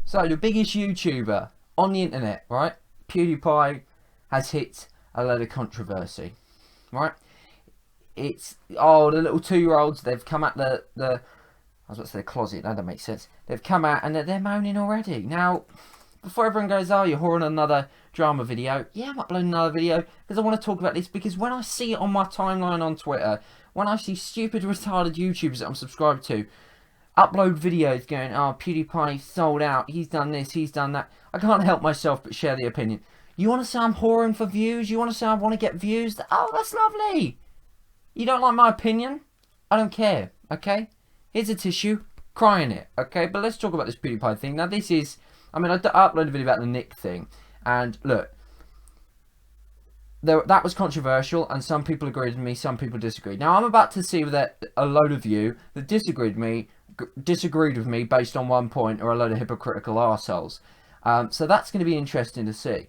So the biggest YouTuber on the internet, right? PewDiePie has hit a load of controversy, right? It's the little 2-year-olds. They've come out I was about to say the closet. That doesn't make sense. They've come out and they're moaning already. Now, before everyone goes, oh, you're whoring another drama video. Yeah, I'm uploading another video because I want to talk about this. Because when I see it on my timeline on Twitter, when I see stupid, retarded YouTubers that I'm subscribed to upload videos going, oh, PewDiePie sold out, he's done this, he's done that, I can't help myself but share the opinion. You want to say I'm whoring for views? You want to say I want to get views? Oh, that's lovely. You don't like my opinion? I don't care, okay? Here's a tissue, cry in it, okay? But let's talk about this PewDiePie thing. Now, this is, I uploaded a video about the Nick thing, and look, that was controversial, and some people agreed with me, some people disagreed. Now, I'm about to see that a load of you that disagreed with me based on one point are a load of hypocritical arseholes. So that's going to be interesting to see.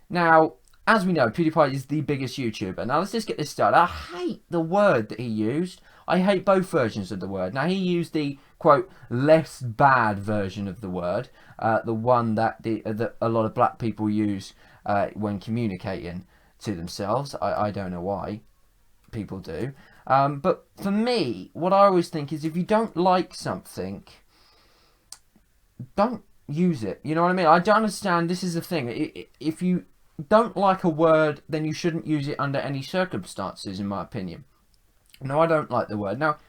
Now, as we know, PewDiePie is the biggest YouTuber. Now, let's just get this started. I hate the word that he used. I hate both versions of the word. Now, he used the, quote, less bad version of the word. The one that a lot of black people use when communicating to themselves. I don't know why people do. But for me, what I always think is if you don't like something, don't use it. You know what I mean? I don't understand. This is the thing. If you don't like a word, then you shouldn't use it under any circumstances, in my opinion. No, I don't like the word. Now,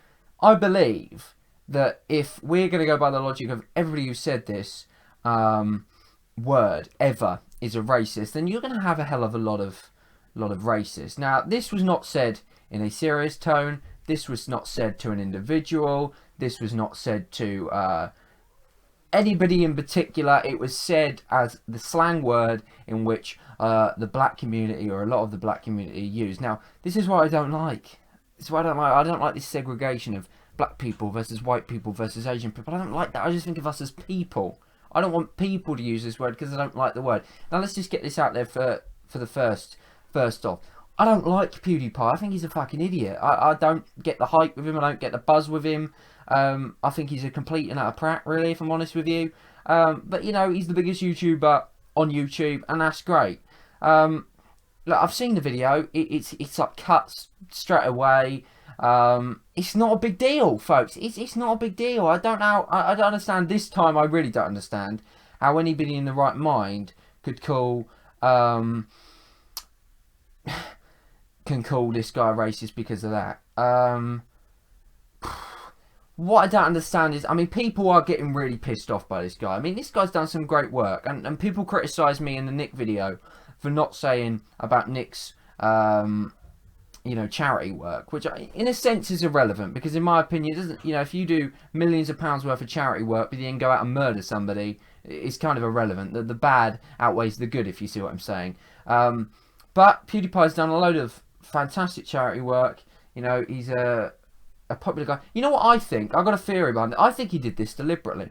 I believe that if we're going to go by the logic of everybody who said this word ever is a racist, then you're going to have a hell of a lot of racists. Now, this was not said in a serious tone. This was not said to an individual. This was not said to anybody in particular. It was said as the slang word in which the black community, or a lot of the black community, use. Now, this is what I don't like. This is what I don't like. I don't like this segregation of black people versus white people versus Asian people. I don't like that. I just think of us as people. I don't want people to use this word because I don't like the word. Now, let's just get this out there for the first off. I don't like PewDiePie. I think he's a fucking idiot. I don't get the hype with him. I don't get the buzz with him. I think he's a complete and utter prat, really, if I'm honest with you. But, you know, he's the biggest YouTuber on YouTube, and that's great. Look, I've seen the video. It's like cut straight away. It's not a big deal, folks. It's not a big deal. I don't know. I don't understand this time. I really don't understand how anybody in the right mind could call this guy racist because of that. What I don't understand is, I mean, people are getting really pissed off by this guy. I mean, this guy's done some great work, and people criticise me in the Nick video for not saying about Nick's, you know, charity work, which in a sense is irrelevant, because in my opinion, it doesn't, you know, if you do millions of pounds worth of charity work, but then go out and murder somebody, it's kind of irrelevant. The bad outweighs the good, if you see what I'm saying. But PewDiePie's done a load of fantastic charity work. You know, he's a popular guy. You know what I think? I've got a theory behind it. I think he did this deliberately.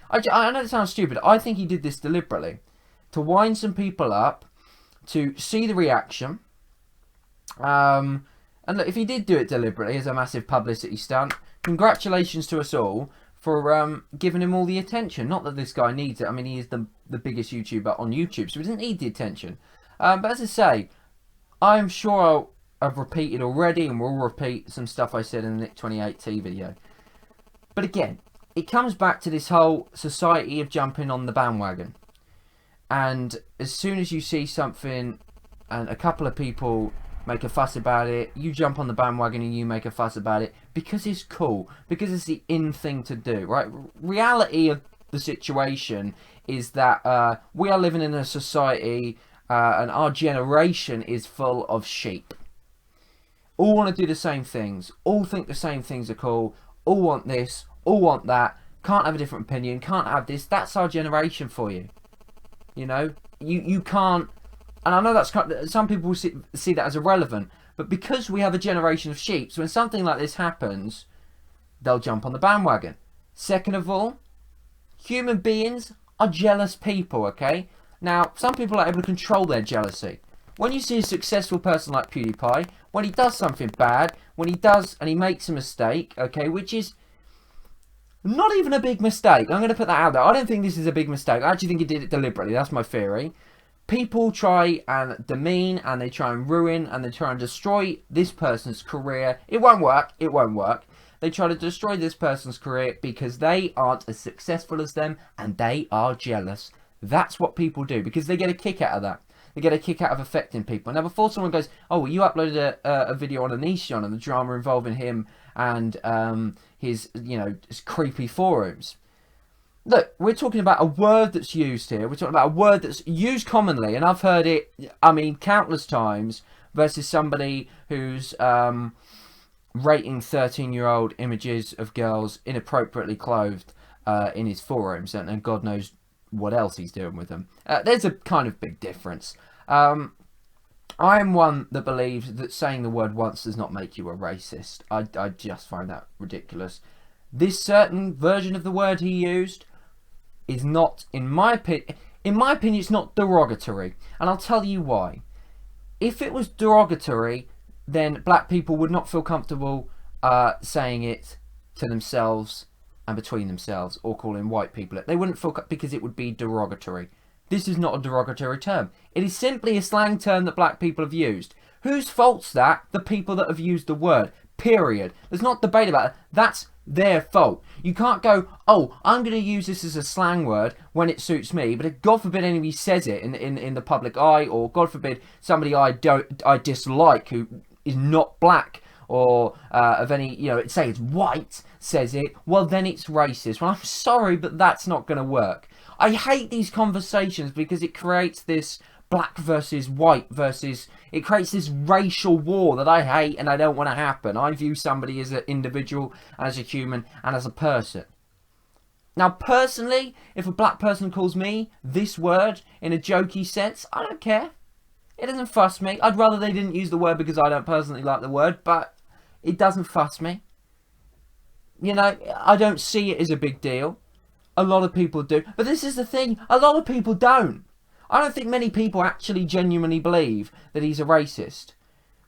I know it sounds stupid. I think he did this deliberately to wind some people up, to see the reaction. And look, if he did do it deliberately as a massive publicity stunt, congratulations to us all for giving him all the attention. Not that this guy needs it. I mean, he is the biggest YouTuber on YouTube, so he doesn't need the attention. But as I say, I'm sure I've repeated already, and will repeat some stuff I said in the Nick 28T video. But again, it comes back to this whole society of jumping on the bandwagon. And as soon as you see something and a couple of people make a fuss about it, you jump on the bandwagon and you make a fuss about it because it's cool, because it's the in thing to do, right? Reality of the situation is that we are living in a society and our generation is full of sheep. All want to do the same things, all think the same things are cool, all want this, all want that, can't have a different opinion, can't have this. That's our generation for you. You know, you can't, and I know that's some people see that as irrelevant, but because we have a generation of sheep, so when something like this happens, they'll jump on the bandwagon. Second of all, human beings are jealous people, okay? Now, some people are able to control their jealousy. When you see a successful person like PewDiePie, when he does something bad, when he does and he makes a mistake, okay, which is, Not even a big mistake. I'm going to put that out there. I don't think this is a big mistake. I actually think he did it deliberately. That's my theory. People try and demean and they try and ruin and they try and destroy this person's career. It won't work. It won't work. They try to destroy this person's career because they aren't as successful as them and they are jealous. That's what people do because they get a kick out of that. They get a kick out of affecting people. Now, before someone goes, oh, well, you uploaded a video on Anishan and the drama involving him and his, you know, his creepy forums. Look, we're talking about a word that's used here. We're talking about a word that's used commonly, and I've heard it, I mean, countless times, versus somebody who's rating 13-year-old images of girls inappropriately clothed in his forums, and God knows what else he's doing with them. There's a kind of big difference. I am one that believes that saying the word once does not make you a racist. I just find that ridiculous. This certain version of the word he used is not, in my opinion, it's not derogatory. And I'll tell you why. If it was derogatory, then black people would not feel comfortable saying it to themselves and between themselves, or calling white people it. They wouldn't feel, because it would be derogatory. This is not a derogatory term. It is simply a slang term that black people have used. Whose fault's that? The people that have used the word. Period. There's not debate about it. That's their fault. You can't go, oh, I'm going to use this as a slang word when it suits me, but if God forbid anybody says it in the public eye, or God forbid somebody I dislike who is not black or of any, you know, say it's white, says it, well, then it's racist. Well, I'm sorry, but that's not going to work. I hate these conversations because it creates this black versus white versus, it creates this racial war that I hate and I don't want to happen. I view somebody as an individual, as a human, and as a person. Now, personally, if a black person calls me this word in a jokey sense, I don't care. It doesn't fuss me. I'd rather they didn't use the word because I don't personally like the word, but it doesn't fuss me. You know, I don't see it as a big deal. A lot of people do. But this is the thing, a lot of people don't. I don't think many people actually genuinely believe that he's a racist.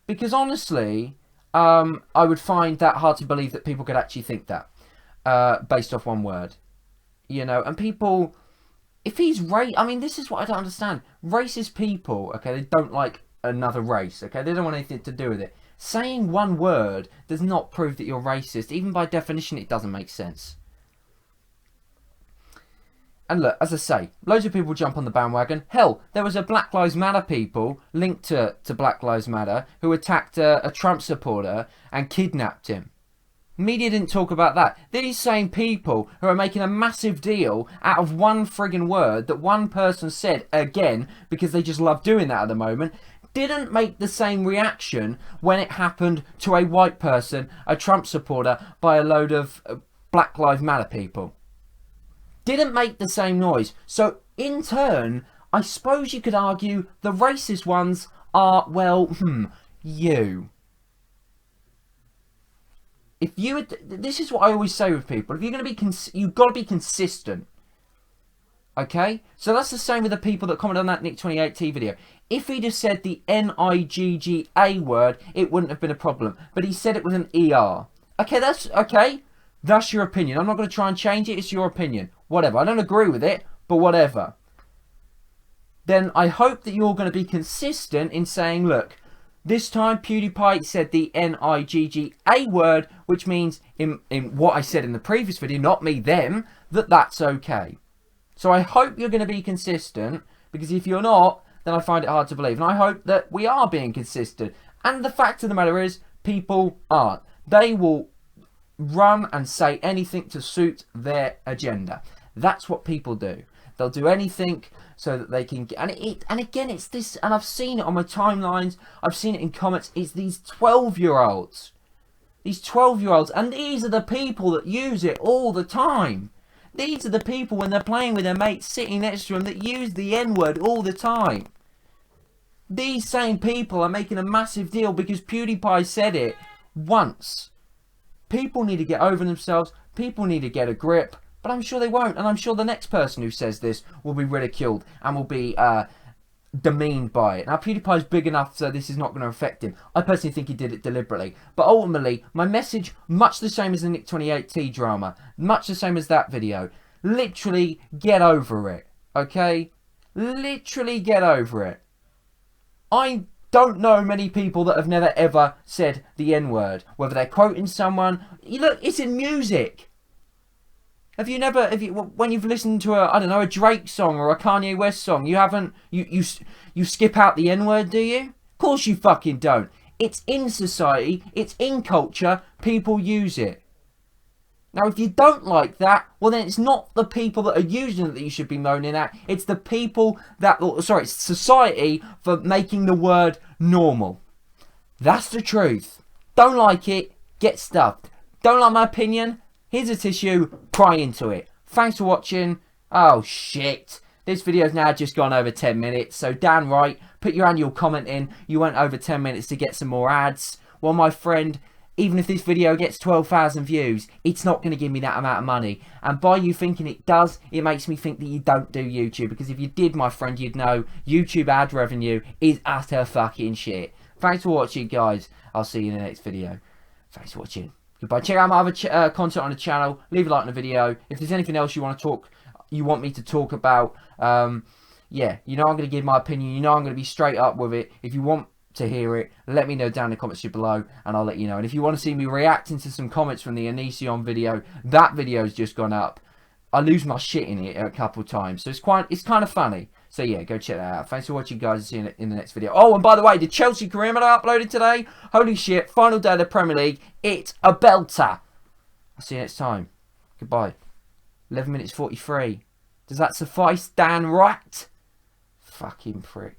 Because honestly, I would find that hard to believe that people could actually think that. Based off one word. You know, and people, if he's I mean, this is what I don't understand. Racist people, okay, they don't like another race, okay? They don't want anything to do with it. Saying one word does not prove that you're racist. Even by definition, it doesn't make sense. And look, as I say, loads of people jump on the bandwagon. Hell, there was a Black Lives Matter people linked to Black Lives Matter who attacked a Trump supporter and kidnapped him. Media didn't talk about that. These same people who are making a massive deal out of one friggin' word that one person said, again, because they just love doing that at the moment, didn't make the same reaction when it happened to a white person, a Trump supporter, by a load of Black Lives Matter people. Didn't make the same noise. So, in turn, I suppose you could argue the racist ones are, well, you. If you had, this is what I always say with people. If you're going to be, you've got to be consistent. Okay? So that's the same with the people that commented on that Nick28T video. If he'd have said the N-I-G-G-A word, it wouldn't have been a problem. But he said it with an E-R. Okay, that's, okay. That's your opinion. I'm not going to try and change it. It's your opinion. Whatever. I don't agree with it, but whatever. Then I hope that you're going to be consistent in saying, look, this time PewDiePie said the N-I-G-G-A word, which means in what I said in the previous video, not me, them, that's okay. So I hope you're going to be consistent, because if you're not, then I find it hard to believe. And I hope that we are being consistent. And the fact of the matter is, people aren't. They will run and say anything to suit their agenda. That's what people do. They'll do anything so that they can get, and again, it's this, and I've seen it on my timelines, I've seen it in comments, it's these 12-year-olds. These 12-year-olds, and these are the people that use it all the time. These are the people, when they're playing with their mates sitting next to them, that use the N-word all the time. These same people are making a massive deal because PewDiePie said it once. People need to get over themselves, people need to get a grip, but I'm sure they won't, and I'm sure the next person who says this will be ridiculed and will be demeaned by it. Now, PewDiePie's big enough so this is not going to affect him. I personally think he did it deliberately. But ultimately, my message, much the same as the Nick 28T drama, much the same as that video, literally get over it, okay? Literally get over it. I don't know many people that have never ever said the N-word, whether they're quoting someone. Look, it's in music. Have you never, when you've listened to a, I don't know, a Drake song or a Kanye West song, you haven't, you skip out the N-word, do you? Of course you fucking don't. It's in society, it's in culture, people use it. Now, if you don't like that, well then it's not the people that are using it that you should be moaning at, it's the people that, sorry, it's society for making the word normal. That's the truth. Don't like it, get stuffed. Don't like my opinion? Here's a tissue, cry into it. Thanks for watching. Oh shit. This video's now just gone over 10 minutes. So damn right, put your annual comment in. You went over 10 minutes to get some more ads. Well, my friend, even if this video gets 12,000 views, it's not going to give me that amount of money. And by you thinking it does, it makes me think that you don't do YouTube. Because if you did, my friend, you'd know YouTube ad revenue is utter fucking shit. Thanks for watching, guys. I'll see you in the next video. Thanks for watching. Goodbye. Check out my other content on the channel. Leave a like on the video. If there's anything else you want me to talk about, yeah, you know I'm going to give my opinion. You know I'm going to be straight up with it. If you want to hear it, let me know down in the comments below, and I'll let you know. And if you want to see me reacting to some comments from the Onision video, that video's just gone up. I lose my shit in it a couple of times, so it's kind of funny. So yeah, go check that out. Thanks for watching, guys. See you in the next video. Oh, and by the way, the Chelsea career mode I uploaded today, holy shit, final day of the Premier League, it's a belter. I'll see you next time. Goodbye. 11 minutes 43. Does that suffice, Dan Rat? Fucking prick.